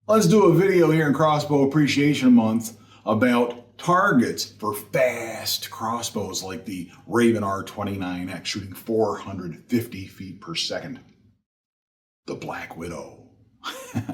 Let's do a video here in Crossbow Appreciation Month about targets for fast crossbows like the Ravin R29X shooting 450 feet per second. The Black Widow.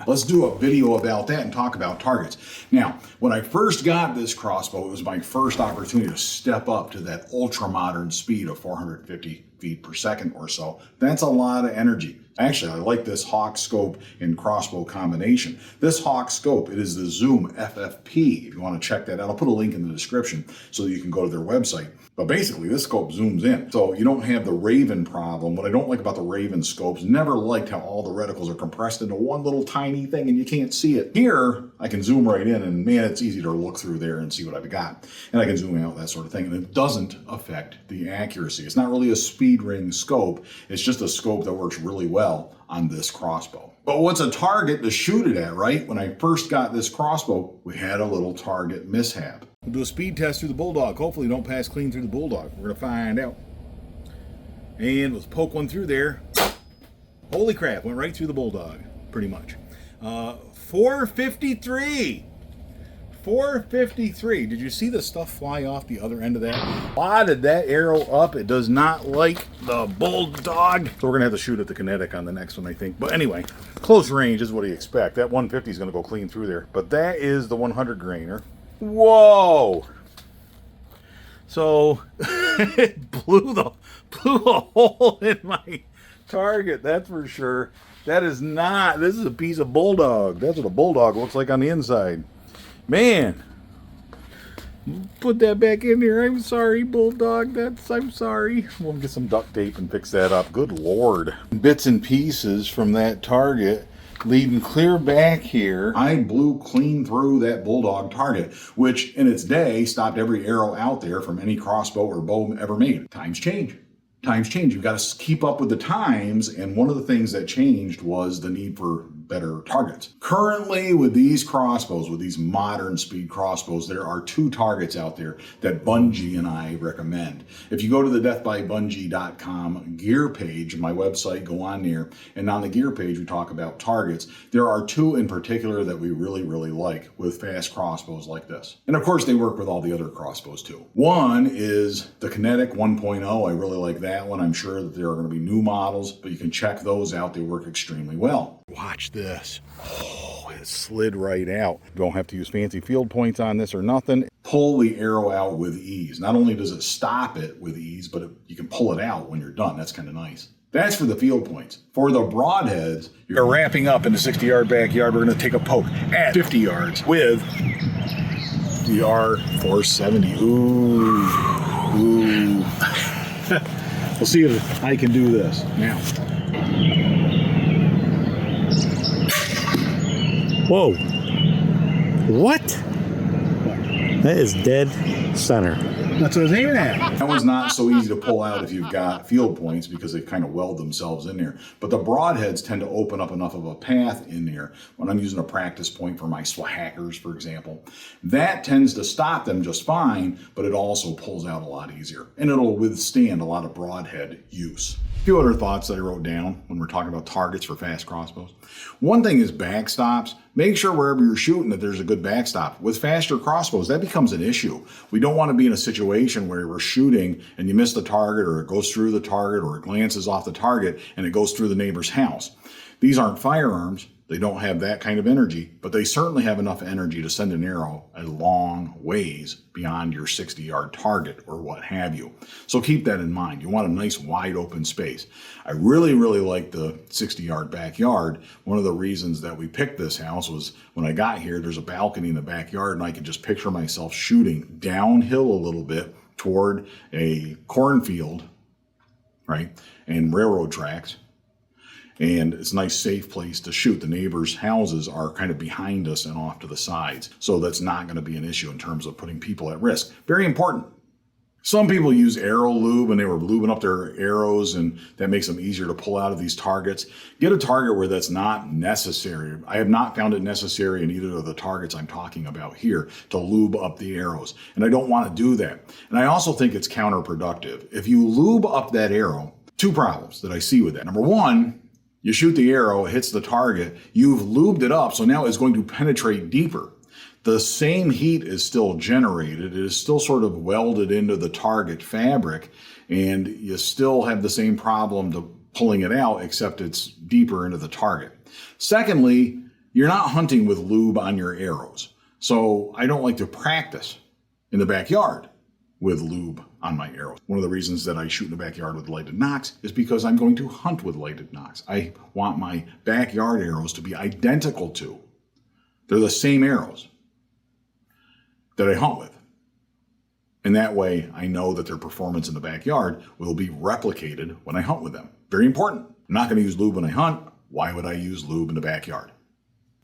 Let's do a video about that and talk about targets. Now, when I first got this crossbow, it was my first opportunity to step up to that ultra-modern speed of 450 feet per second or so. That's a lot of energy. Actually, I like this hawk scope and crossbow combination. This hawk scope, it is the Zoom FFP. If you want to check that out, I'll put a link in the description so that you can go to their website. But basically, this scope zooms in. So you don't have the Ravin problem. What I don't like about the Ravin scopes, never liked how all the reticles are compressed into one little tiny thing and you can't see it. Here, I can zoom right in and man, it's easy to look through there and see what I've got. And I can zoom out, that sort of thing. And it doesn't affect the accuracy. It's not really a speed ring scope. It's just a scope that works really well on this crossbow. But what's a target to shoot it at, right? When I first got this crossbow, we had a little target mishap. We'll do a speed test through the Bulldog. Hopefully don't pass clean through the Bulldog. We're gonna find out. And let's poke one through there. Holy crap, went right through the Bulldog, pretty much. 453. 453. Did you see the stuff fly off the other end of that? Wadded that arrow up. It does not like the Bulldog. So we're gonna have to shoot at the kinetic on the next one, I think. But anyway, close range is what you expect. That 150 is gonna go clean through there. But that is the 100 grainer. Whoa! So it blew a hole in my target, that's for sure. That is not, this is a piece of Bulldog. That's what a Bulldog looks like on the inside. Man, put that back in there. I'm sorry, Bulldog. I'm sorry. We'll get some duct tape and fix that up. Good Lord. Bits and pieces from that target leading clear back here. I blew clean through that Bulldog target, which in its day stopped every arrow out there from any crossbow or bow ever made. Times change. Times change. You've got to keep up with the times, and one of the things that changed was the need for better targets. Currently, with these crossbows, with these modern speed crossbows, there are two targets out there that Bunjie and I recommend. If you go to the deathbybunjie.com gear page, my website, go on there, and on the gear page we talk about targets. There are two in particular that we really like with fast crossbows like this. And of course, they work with all the other crossbows too. One is the Kinetic 1.0. I really like that one. I'm sure that there are going to be new models, but you can check those out. They work extremely well. Watch this. Oh, it slid right out. Don't have to use fancy field points on this or nothing. Pull the arrow out with ease. Not only does it stop it with ease, but you can pull it out when you're done. That's kind of nice. That's for the field points. For the broadheads, you're wrapping up in the 60-yard backyard. We're going to take a poke at 50 yards with the R470. Ooh. We'll see if I can do this now. Whoa. What? That is dead center. That's what I was aiming at. That one's not so easy to pull out if you've got field points because they kind of weld themselves in there. But the broadheads tend to open up enough of a path in there when I'm using a practice point for my SWAT hackers, for example. That tends to stop them just fine, but it also pulls out a lot easier. And it'll withstand a lot of broadhead use. A few other thoughts that I wrote down when we're talking about targets for fast crossbows. One thing is backstops. Make sure wherever you're shooting that there's a good backstop. With faster crossbows, that becomes an issue. We don't want to be in a situation where we're shooting and you miss the target, or it goes through the target, or it glances off the target and it goes through the neighbor's house. These aren't firearms. They don't have that kind of energy, but they certainly have enough energy to send an arrow a long ways beyond your 60-yard target or what have you. So keep that in mind. You want a nice wide open space. I really like the 60-yard backyard. One of the reasons that we picked this house was when I got here, there's a balcony in the backyard and I could just picture myself shooting downhill a little bit toward a cornfield, right, and railroad tracks. And it's a nice safe place to shoot. The neighbors' houses are kind of behind us and off to the sides. So that's not going to be an issue in terms of putting people at risk. Very important. Some people use arrow lube and they were lubing up their arrows and that makes them easier to pull out of these targets. Get a target where that's not necessary. I have not found it necessary in either of the targets I'm talking about here to lube up the arrows. And I don't want to do that. And I also think it's counterproductive. If you lube up that arrow, two problems that I see with that. Number one, You shoot the arrow, it hits the target, you've lubed it up, so now it's going to penetrate deeper. The same heat is still generated, it is still sort of welded into the target fabric, and you still have the same problem to pulling it out, except it's deeper into the target. Secondly, you're not hunting with lube on your arrows. So I don't like to practice in the backyard with lube on my arrows. One of the reasons that I shoot in the backyard with lighted nocks is because I'm going to hunt with lighted nocks. I want my backyard arrows to be identical to. They're the same arrows that I hunt with. And that way I know that their performance in the backyard will be replicated when I hunt with them. Very important. I'm not going to use lube when I hunt. Why would I use lube in the backyard?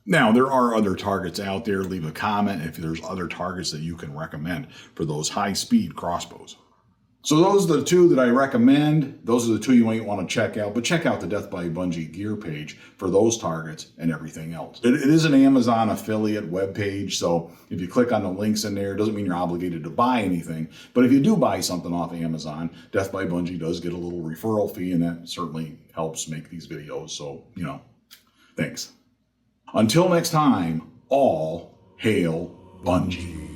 Now, there are other targets out there. Leave a comment if there's other targets that you can recommend for those high-speed crossbows. So those are the two that I recommend. Those are the two you might want to check out. But check out the Death by Bunjie gear page for those targets and everything else. It is an Amazon affiliate webpage, so if you click on the links in there, it doesn't mean you're obligated to buy anything. But if you do buy something off Amazon, Death by Bunjie does get a little referral fee, and that certainly helps make these videos. So, thanks. Until next time, all hail Bunjie.